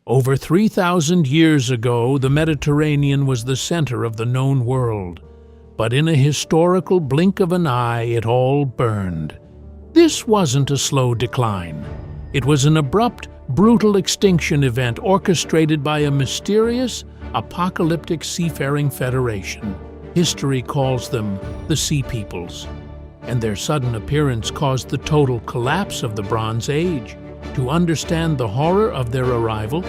Over 3,000 years ago, the Mediterranean was the center of the known world. But in a historical blink of an eye, it all burned. This wasn't a slow decline. It was an abrupt, brutal extinction event orchestrated by a mysterious, apocalyptic seafaring federation. History calls them the Sea Peoples. And their sudden appearance caused the total collapse of the Bronze Age. To understand the horror of their arrival,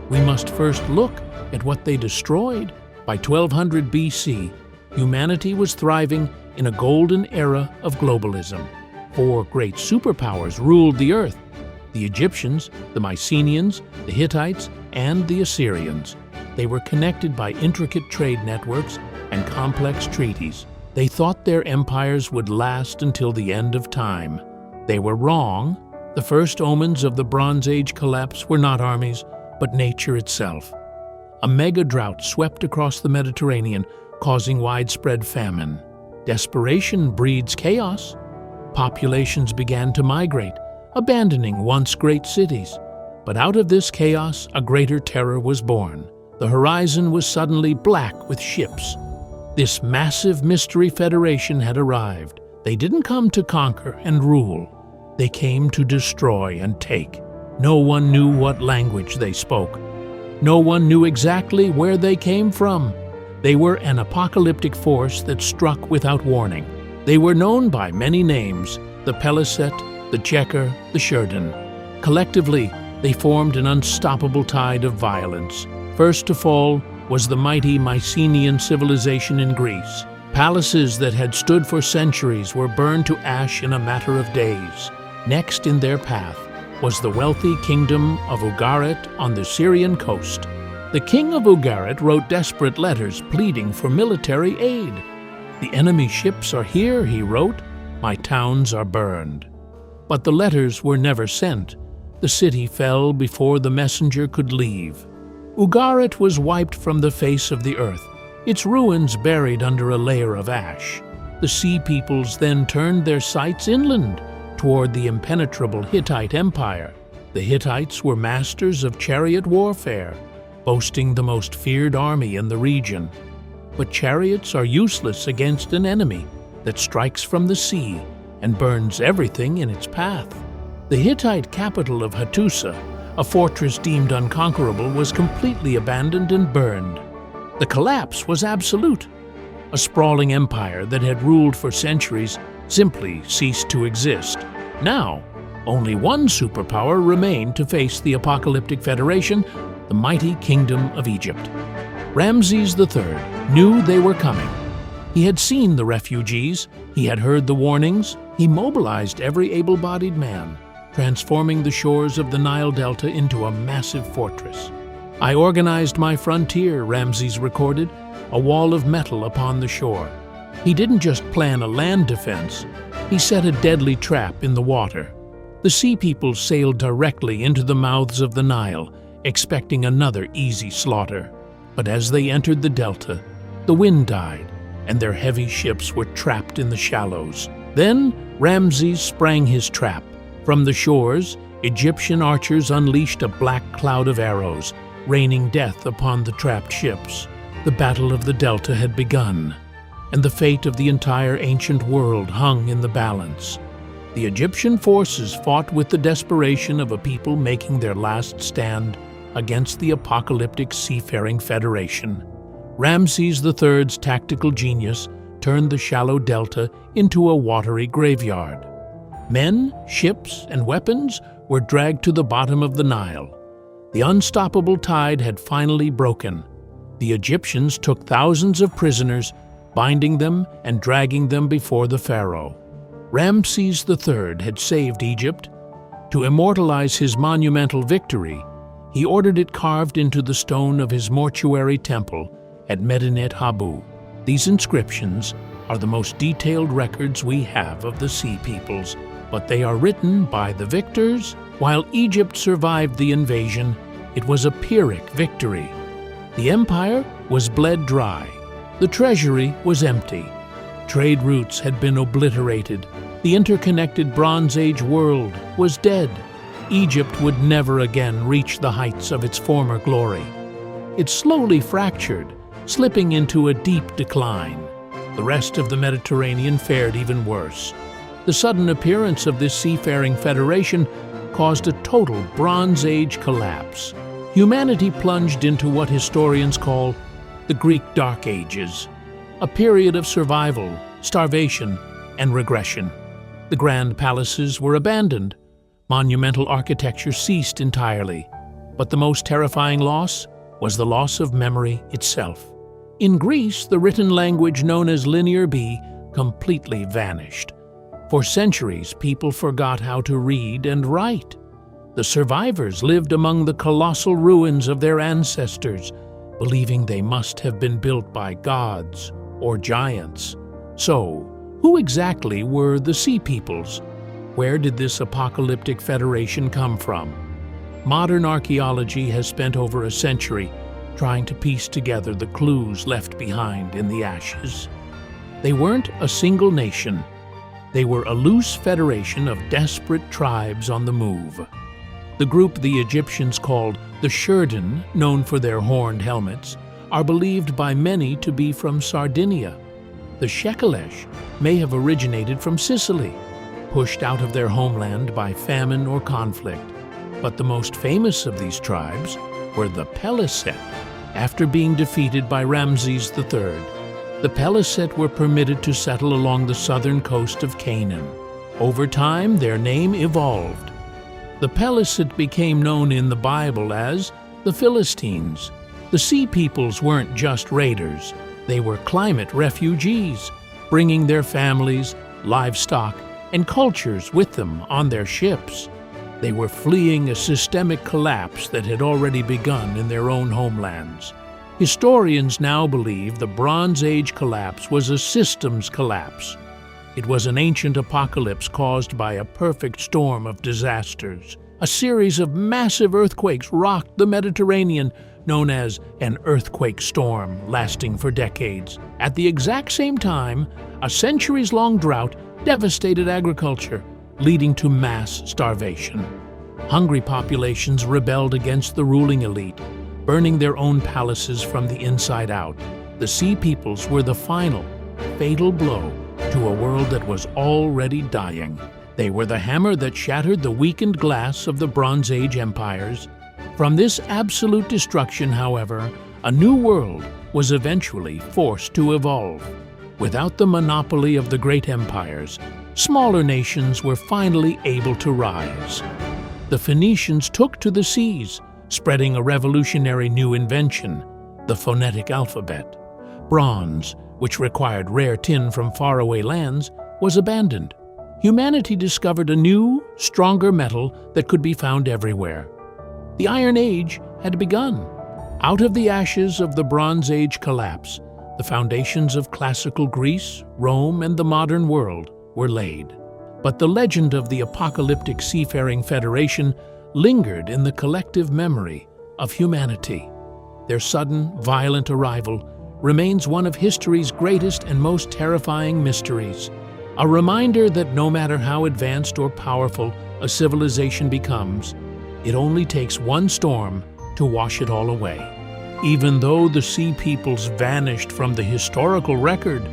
we must first look at what they destroyed. By 1200 BC, humanity was thriving in a golden era of globalism. 4 great superpowers ruled the earth: the Egyptians, the Mycenaeans, the Hittites, and the Assyrians. They were connected by intricate trade networks and complex treaties. They thought their empires would last until the end of time. They were wrong. The first omens of the Bronze Age collapse were not armies, but nature itself. A mega drought swept across the Mediterranean, causing widespread famine. Desperation breeds chaos. Populations began to migrate, abandoning once great cities. But out of this chaos, a greater terror was born. The horizon was suddenly black with ships. This massive mystery federation had arrived. They didn't come to conquer and rule. They came to destroy and take. No one knew what language they spoke. No one knew exactly where they came from. They were an apocalyptic force that struck without warning. They were known by many names: the Peliset, the Checker, the Sheridan. Collectively, they formed an unstoppable tide of violence. First to fall was the mighty Mycenaean civilization in Greece. Palaces that had stood for centuries were burned to ash in a matter of days. Next in their path was the wealthy kingdom of Ugarit on the Syrian coast. The king of Ugarit wrote desperate letters pleading for military aid. "The enemy ships are here," he wrote. "My towns are burned." But the letters were never sent. The city fell before the messenger could leave. Ugarit was wiped from the face of the earth, its ruins buried under a layer of ash. The Sea Peoples then turned their sights inland, toward the impenetrable Hittite Empire. The Hittites were masters of chariot warfare, boasting the most feared army in the region. But chariots are useless against an enemy that strikes from the sea and burns everything in its path. The Hittite capital of Hattusa, a fortress deemed unconquerable, was completely abandoned and burned. The collapse was absolute. A sprawling empire that had ruled for centuries simply ceased to exist. Now, only one superpower remained to face the apocalyptic federation: the mighty kingdom of Egypt. Ramesses III knew they were coming. He had seen the refugees, he had heard the warnings, he mobilized every able-bodied man, transforming the shores of the Nile Delta into a massive fortress. "I organized my frontier," Ramesses recorded, "a wall of metal upon the shore." He didn't just plan a land defense, he set a deadly trap in the water. The Sea Peoples sailed directly into the mouths of the Nile, expecting another easy slaughter. But as they entered the delta, the wind died, and their heavy ships were trapped in the shallows. Then Ramesses sprang his trap. From the shores, Egyptian archers unleashed a black cloud of arrows, raining death upon the trapped ships. The Battle of the Delta had begun, and the fate of the entire ancient world hung in the balance. The Egyptian forces fought with the desperation of a people making their last stand against the apocalyptic seafaring federation. Ramesses III's tactical genius turned the shallow delta into a watery graveyard. Men, ships, and weapons were dragged to the bottom of the Nile. The unstoppable tide had finally broken. The Egyptians took thousands of prisoners, binding them and dragging them before the pharaoh. Ramesses III had saved Egypt. To immortalize his monumental victory, he ordered it carved into the stone of his mortuary temple at Medinet Habu. These inscriptions are the most detailed records we have of the Sea Peoples, but they are written by the victors. While Egypt survived the invasion, it was a Pyrrhic victory. The empire was bled dry. The treasury was empty. Trade routes had been obliterated. The interconnected Bronze Age world was dead. Egypt would never again reach the heights of its former glory. It slowly fractured, slipping into a deep decline. The rest of the Mediterranean fared even worse. The sudden appearance of this seafaring federation caused a total Bronze Age collapse. Humanity plunged into what historians call the Greek Dark Ages, a period of survival, starvation, and regression. The grand palaces were abandoned. Monumental architecture ceased entirely. But the most terrifying loss was the loss of memory itself. In Greece, the written language known as Linear B completely vanished. For centuries, people forgot how to read and write. The survivors lived among the colossal ruins of their ancestors, believing they must have been built by gods or giants. So, who exactly were the Sea Peoples? Where did this apocalyptic federation come from? Modern archaeology has spent over a century trying to piece together the clues left behind in the ashes. They weren't a single nation. They were a loose federation of desperate tribes on the move. The group the Egyptians called the Shurden, known for their horned helmets, are believed by many to be from Sardinia. The Shekelesh may have originated from Sicily, pushed out of their homeland by famine or conflict. But the most famous of these tribes were the Peliset. After being defeated by Ramesses III, the Peliset were permitted to settle along the southern coast of Canaan. Over time, their name evolved. The Peliset became known in the Bible as the Philistines. The Sea Peoples weren't just raiders. They were climate refugees, bringing their families, livestock, and cultures with them on their ships. They were fleeing a systemic collapse that had already begun in their own homelands. Historians now believe the Bronze Age collapse was a systems collapse. It was an ancient apocalypse caused by a perfect storm of disasters. A series of massive earthquakes rocked the Mediterranean, known as an earthquake storm, lasting for decades. At the exact same time, a centuries-long drought devastated agriculture, leading to mass starvation. Hungry populations rebelled against the ruling elite, burning their own palaces from the inside out. The Sea Peoples were the final, fatal blow to a world that was already dying. They were the hammer that shattered the weakened glass of the Bronze Age empires. From this absolute destruction, however, a new world was eventually forced to evolve. Without the monopoly of the great empires, smaller nations were finally able to rise. The Phoenicians took to the seas, spreading a revolutionary new invention, the phonetic alphabet. Bronze, which required rare tin from faraway lands, was abandoned. Humanity discovered a new, stronger metal that could be found everywhere. The Iron Age had begun. Out of the ashes of the Bronze Age collapse, the foundations of classical Greece, Rome, and the modern world were laid. But the legend of the apocalyptic seafaring federation lingered in the collective memory of humanity. Their sudden, violent arrival remains one of history's greatest and most terrifying mysteries, a reminder that no matter how advanced or powerful a civilization becomes, it only takes one storm to wash it all away. Even though the Sea Peoples vanished from the historical record,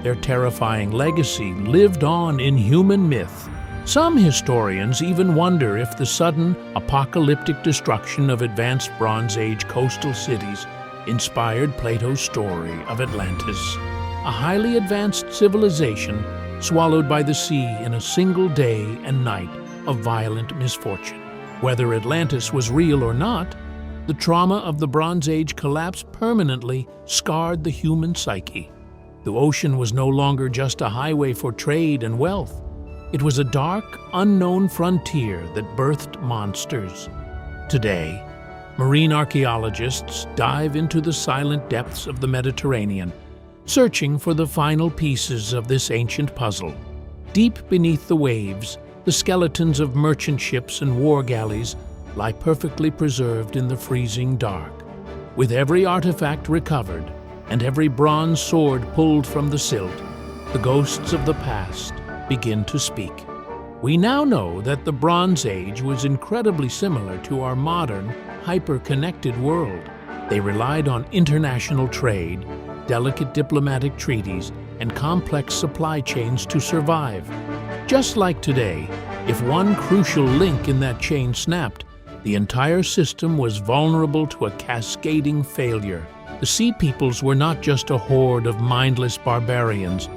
their terrifying legacy lived on in human myth. Some historians even wonder if the sudden, apocalyptic destruction of advanced Bronze Age coastal cities inspired Plato's story of Atlantis, a highly advanced civilization swallowed by the sea in a single day and night of violent misfortune. Whether Atlantis was real or not, the trauma of the Bronze Age collapse permanently scarred the human psyche. The ocean was no longer just a highway for trade and wealth. It was a dark, unknown frontier that birthed monsters. Today, marine archaeologists dive into the silent depths of the Mediterranean, searching for the final pieces of this ancient puzzle. Deep beneath the waves, the skeletons of merchant ships and war galleys lie perfectly preserved in the freezing dark. With every artifact recovered and every bronze sword pulled from the silt, the ghosts of the past begin to speak. We now know that the Bronze Age was incredibly similar to our modern, hyper-connected world. They relied on international trade, delicate diplomatic treaties, and complex supply chains to survive. Just like today, if one crucial link in that chain snapped, the entire system was vulnerable to a cascading failure. The Sea Peoples were not just a horde of mindless barbarians.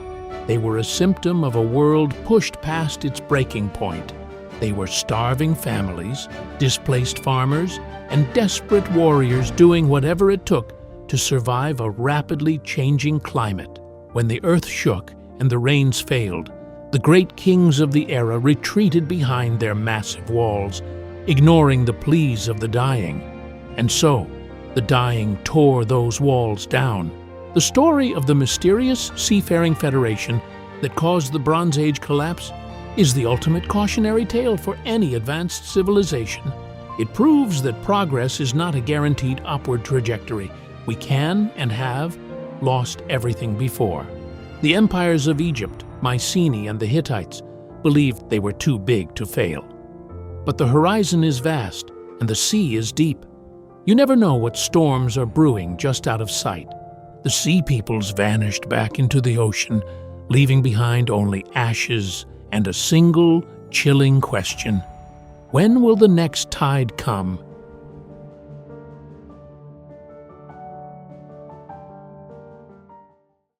They were a symptom of a world pushed past its breaking point. They were starving families, displaced farmers, and desperate warriors doing whatever it took to survive a rapidly changing climate. When the earth shook and the rains failed, the great kings of the era retreated behind their massive walls, ignoring the pleas of the dying. And so, the dying tore those walls down. The story of the mysterious seafaring federation that caused the Bronze Age collapse is the ultimate cautionary tale for any advanced civilization. It proves that progress is not a guaranteed upward trajectory. We can and have lost everything before. The empires of Egypt, Mycenae, and the Hittites believed they were too big to fail. But the horizon is vast and the sea is deep. You never know what storms are brewing just out of sight. The Sea Peoples vanished back into the ocean, leaving behind only ashes and a single chilling question. When will the next tide come